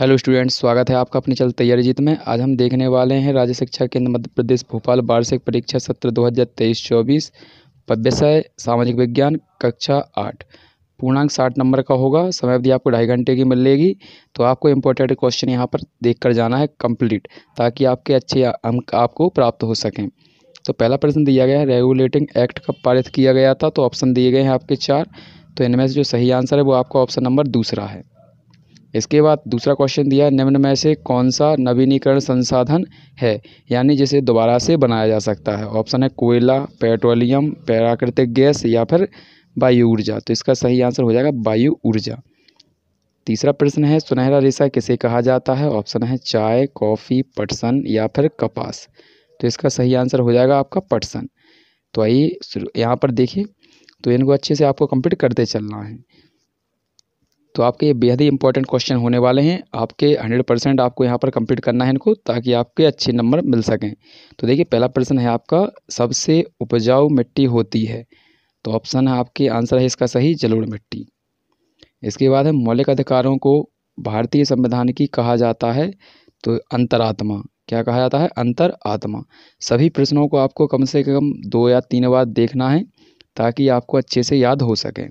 Hello students, स्वागत है आपका अपनी चल तैयारी जीत में। आज हम देखने वाले हैं राज्य शिक्षा केंद्र मध्य प्रदेश भोपाल वार्षिक परीक्षा सत्र 2023-24। विषय सामाजिक विज्ञान, कक्षा 8। पूर्णांक 60 नंबर का होगा। समय अवधि आपको 2.5 घंटे की मिलेगी। तो आपको इम्पोर्टेंट क्वेश्चन यहाँ पर देख कर जाना है कंप्लीट, ताकि आपके अच्छे अंक आपको प्राप्त हो सकें। तो पहला प्रश्न दिया गया है, रेगुलेटिंग एक्ट कब पारित किया गया था। तो ऑप्शन दिए गए हैं आपके 4। तो इनमें से जो सही आंसर है वो आपका ऑप्शन नंबर दूसरा है। इसके बाद दूसरा क्वेश्चन दिया है, निम्न में से कौन सा नवीनीकरण संसाधन है, यानी जिसे दोबारा से बनाया जा सकता है। ऑप्शन है कोयला, पेट्रोलियम, प्राकृतिक गैस या फिर वायु ऊर्जा। तो इसका सही आंसर हो जाएगा वायु ऊर्जा। तीसरा प्रश्न है, सुनहरा रेशा किसे कहा जाता है। ऑप्शन है चाय, कॉफ़ी, पटसन या फिर कपास। तो इसका सही आंसर हो जाएगा आपका पटसन। तो आइए यहाँ पर देखिए, तो इनको अच्छे से आपको कंप्लीट करते चलना है। तो आपके ये बेहद ही इंपॉर्टेंट क्वेश्चन होने वाले हैं। आपके 100% आपको यहाँ पर कंप्लीट करना है इनको, ताकि आपके अच्छे नंबर मिल सकें। तो देखिए, पहला प्रश्न है आपका, सबसे उपजाऊ मिट्टी होती है। तो ऑप्शन है आपके आंसर है इसका सही जलोढ़ मिट्टी। इसके बाद है, मौलिक अधिकारों को भारतीय संविधान की कहा जाता है। तो अंतरात्मा। क्या कहा जाता है? अंतरात्मा। सभी प्रश्नों को आपको कम से कम 2 या 3 बार देखना है, ताकि आपको अच्छे से याद हो सके।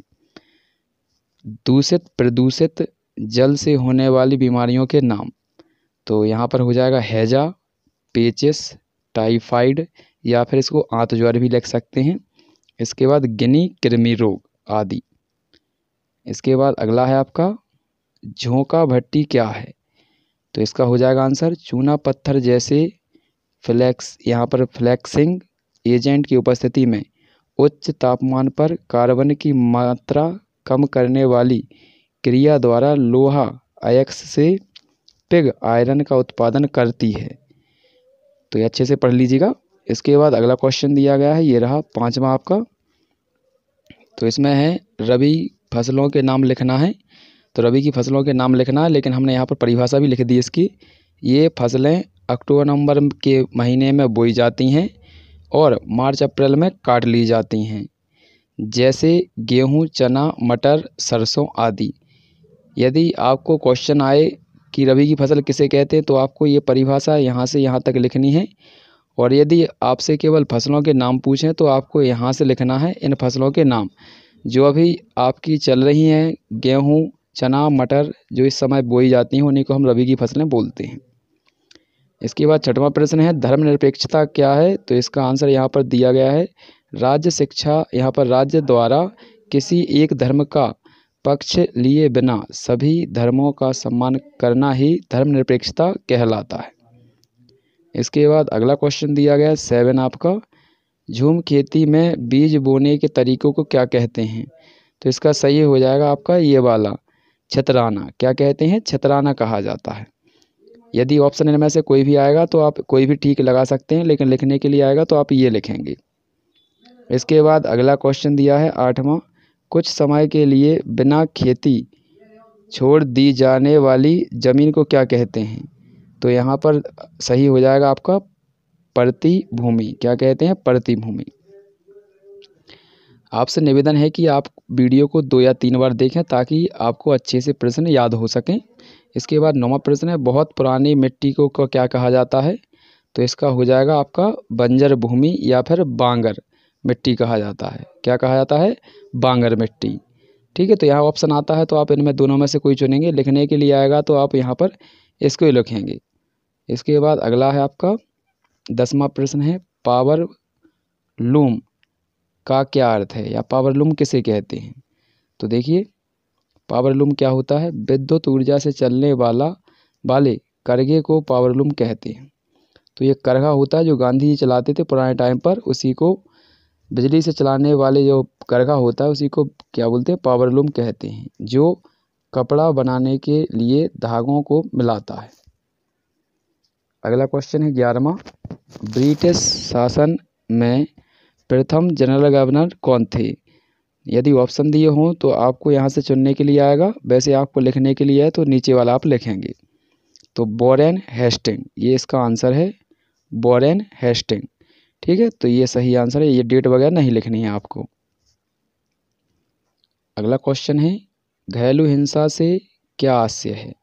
दूषित प्रदूषित जल से होने वाली बीमारियों के नाम। तो यहाँ पर हो जाएगा हैजा, पेचिस, टाइफाइड या फिर इसको आंत ज्वर भी लिख सकते हैं। इसके बाद गिनी कृमि रोग आदि। इसके बाद अगला है आपका, झोंका भट्टी क्या है। तो इसका हो जाएगा आंसर चूना पत्थर जैसे यहाँ पर फ्लैक्सिंग एजेंट की उपस्थिति में उच्च तापमान पर कार्बन की मात्रा कम करने वाली क्रिया द्वारा लोहा अयस्क से पिग आयरन का उत्पादन करती है। तो ये अच्छे से पढ़ लीजिएगा। इसके बाद अगला क्वेश्चन दिया गया है, ये रहा 5वां आपका। तो इसमें है रबी फसलों के नाम लिखना है। तो रबी की फसलों के नाम लिखना है, लेकिन हमने यहाँ पर परिभाषा भी लिख दी इसकी। ये फसलें अक्टूबर नवंबर के महीने में बोई जाती हैं और मार्च अप्रैल में काट ली जाती हैं, जैसे गेहूं, चना, मटर, सरसों आदि। यदि आपको क्वेश्चन आए कि रबी की फसल किसे कहते हैं, तो आपको ये परिभाषा यहाँ से यहाँ तक लिखनी है। और यदि आपसे केवल फसलों के नाम पूछें, तो आपको यहाँ से लिखना है इन फसलों के नाम जो अभी आपकी चल रही हैं। गेहूं, चना, मटर जो इस समय बोई जाती हैं, उन्हीं को हम रबी की फसलें बोलते हैं। इसके बाद 6वां प्रश्न है, धर्मनिरपेक्षता क्या है। तो इसका आंसर यहाँ पर दिया गया है, राज्य शिक्षा। यहाँ पर राज्य द्वारा किसी एक धर्म का पक्ष लिए बिना सभी धर्मों का सम्मान करना ही धर्मनिरपेक्षता कहलाता है। इसके बाद अगला क्वेश्चन दिया गया है 7 आपका, झूम खेती में बीज बोने के तरीकों को क्या कहते हैं। तो इसका सही हो जाएगा आपका ये वाला, छतराना। क्या कहते हैं? छतराना कहा जाता है। यदि ऑप्शन इनमें से कोई भी आएगा तो आप कोई भी ठीक लगा सकते हैं, लेकिन लिखने के लिए आएगा तो आप ये लिखेंगे। इसके बाद अगला क्वेश्चन दिया है 8वां, कुछ समय के लिए बिना खेती छोड़ दी जाने वाली ज़मीन को क्या कहते हैं। तो यहाँ पर सही हो जाएगा आपका प्रतिभूमि। क्या कहते हैं? प्रतिभूमि। आपसे निवेदन है कि आप वीडियो को 2 या 3 बार देखें, ताकि आपको अच्छे से प्रश्न याद हो सकें। इसके बाद 9वां प्रश्न है, बहुत पुरानी मिट्टी को क्या कहा जाता है। तो इसका हो जाएगा आपका बंजर भूमि या फिर बांगर मिट्टी कहा जाता है। क्या कहा जाता है? बांगर मिट्टी। ठीक है, तो यहाँ ऑप्शन आता है, तो आप इनमें दोनों में से कोई चुनेंगे। लिखने के लिए आएगा तो आप यहाँ पर इसको ही लिखेंगे। इसके बाद अगला है आपका 10वां प्रश्न है, पावर लूम का क्या अर्थ है, या पावर लूम किसे कहते हैं। तो देखिए, पावर लूम क्या होता है, विद्युत ऊर्जा से चलने वाले करघे को पावर लूम कहते हैं। तो ये करघा होता है जो गांधी जी चलाते थे पुराने टाइम पर, उसी को बिजली से चलाने वाले जो करघा होता है उसी को क्या बोलते हैं? पावर लूम कहते हैं, जो कपड़ा बनाने के लिए धागों को मिलाता है। अगला क्वेश्चन है 11वां, ब्रिटिश शासन में प्रथम जनरल गवर्नर कौन थे। यदि ऑप्शन दिए हों तो आपको यहाँ से चुनने के लिए आएगा, वैसे आपको लिखने के लिए है तो नीचे वाला आप लिखेंगे। तो वॉरेन हेस्टिंग, ये इसका आंसर है, वॉरेन हेस्टिंग। ठीक है, तो ये सही आंसर है, ये डेट वगैरह नहीं लिखनी है आपको। अगला क्वेश्चन है, घरेलू हिंसा से क्या आशय है।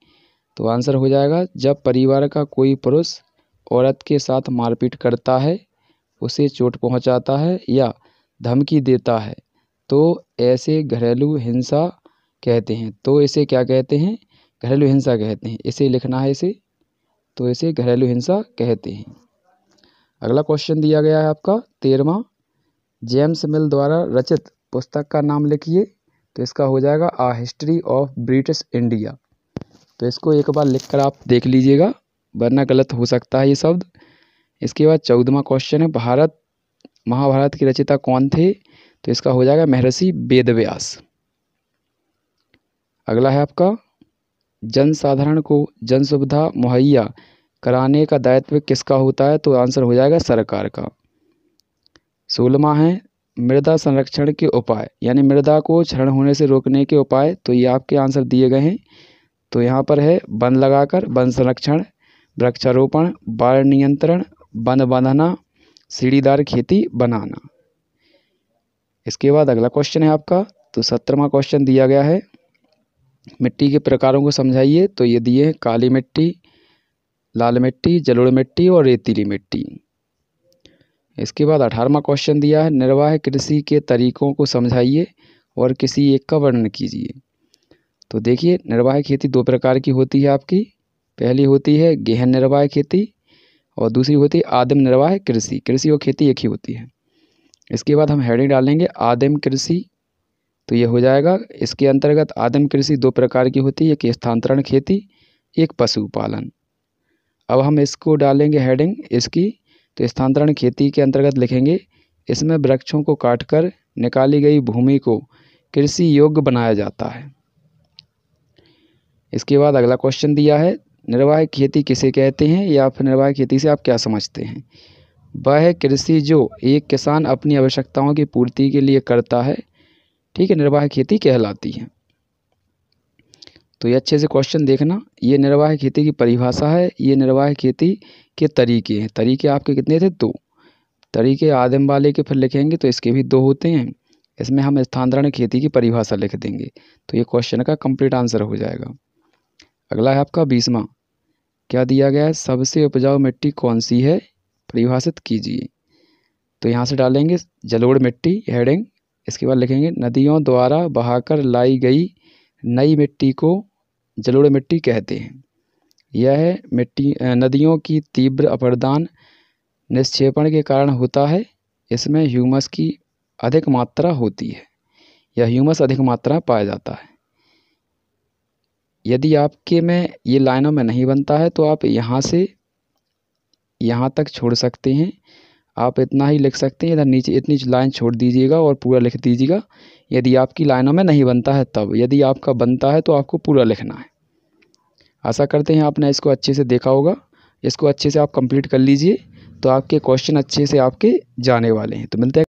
तो आंसर हो जाएगा जब परिवार का कोई पुरुष औरत के साथ मारपीट करता है, उसे चोट पहुंचाता है या धमकी देता है तो ऐसे घरेलू हिंसा कहते हैं। तो इसे क्या कहते हैं? घरेलू हिंसा कहते हैं। इसे लिखना है इसे, तो इसे घरेलू हिंसा कहते हैं। अगला क्वेश्चन दिया गया है आपका 13वां, जेम्स मिल द्वारा रचित पुस्तक का नाम लिखिए। तो इसका हो जाएगा आ हिस्ट्री ऑफ ब्रिटिश इंडिया। तो इसको एक बार लिखकर आप देख लीजिएगा, वरना गलत हो सकता है ये शब्द। इसके बाद 14वां क्वेश्चन है, महाभारत के रचयिता कौन थे? तो इसका हो जाएगा महर्षि वेदव्यास। अगला है आपका, जनसाधारण को जन सुविधा मुहैया कराने का दायित्व किसका होता है? तो आंसर हो जाएगा सरकार का। 16वां है, मृदा संरक्षण के उपाय, यानी मृदा को क्षरण होने से रोकने के उपाय। तो ये आपके आंसर दिए गए हैं। तो यहाँ पर है वन लगाकर, वन संरक्षण, वृक्षारोपण, बाढ़ नियंत्रण, वन बांधना, सीढ़ीदार खेती बनाना। इसके बाद अगला क्वेश्चन है आपका, तो 17वां क्वेश्चन दिया गया है, मिट्टी के प्रकारों को समझाइए। तो ये दिए हैं काली मिट्टी, लाल मिट्टी, जलोढ़ मिट्टी और रेतीली मिट्टी। इसके बाद 18वां क्वेश्चन दिया है, निर्वाह कृषि के तरीकों को समझाइए और किसी एक का वर्णन कीजिए। तो देखिए, निर्वाह खेती दो प्रकार की होती है आपकी। पहली होती है गहन निर्वाह खेती और दूसरी होती है आदिम निर्वाह कृषि। कृषि और खेती एक ही होती है। इसके बाद हम हेडिंग डालेंगे आदिम कृषि। तो ये हो जाएगा, इसके अंतर्गत आदिम कृषि दो प्रकार की होती है, एक स्थानांतरण खेती, एक पशुपालन। अब हम इसको डालेंगे हेडिंग इसकी। तो स्थानांतरण खेती के अंतर्गत लिखेंगे, इसमें वृक्षों को काटकर निकाली गई भूमि को कृषि योग्य बनाया जाता है। इसके बाद अगला क्वेश्चन दिया है, निर्वाह खेती किसे कहते हैं, या फिर निर्वाह खेती से आप क्या समझते हैं? वह कृषि जो एक किसान अपनी आवश्यकताओं की पूर्ति के लिए करता है, ठीक है, निर्वाह खेती कहलाती है। तो ये अच्छे से क्वेश्चन देखना, ये निर्वाह खेती की परिभाषा है, ये निर्वाह खेती के तरीके हैं। तरीके आपके कितने थे? 2 तरीके आदिम वाले के फिर लिखेंगे तो इसके भी 2 होते हैं। इसमें हम स्थानांतरण खेती की परिभाषा लिख देंगे, तो ये क्वेश्चन का कंप्लीट आंसर हो जाएगा। अगला है आपका 20वां, क्या दिया गया है, सबसे उपजाऊ मिट्टी कौन सी है, परिभाषित कीजिए। तो यहाँ से डालेंगे जलोढ़ मिट्टी हेडिंग। इसके बाद लिखेंगे नदियों द्वारा बहाकर लाई गई नई मिट्टी को जलोढ़ मिट्टी कहते हैं। यह मिट्टी नदियों की तीव्र अपरदान निक्षेपण के कारण होता है। इसमें ह्यूमस की अधिक मात्रा होती है, या ह्यूमस अधिक मात्रा में पाया जाता है। यदि आपके में ये लाइनों में नहीं बनता है तो आप यहाँ से यहाँ तक छोड़ सकते हैं। आप इतना ही लिख सकते हैं, इधर नीचे इतनी लाइन छोड़ दीजिएगा और पूरा लिख दीजिएगा। यदि आपकी लाइनों में नहीं बनता है तब, यदि आपका बनता है तो आपको पूरा लिखना है। आशा करते हैं आपने इसको अच्छे से देखा होगा। इसको अच्छे से आप कंप्लीट कर लीजिए, तो आपके क्वेश्चन अच्छे से आपके जाने वाले हैं। तो मिलते हैं।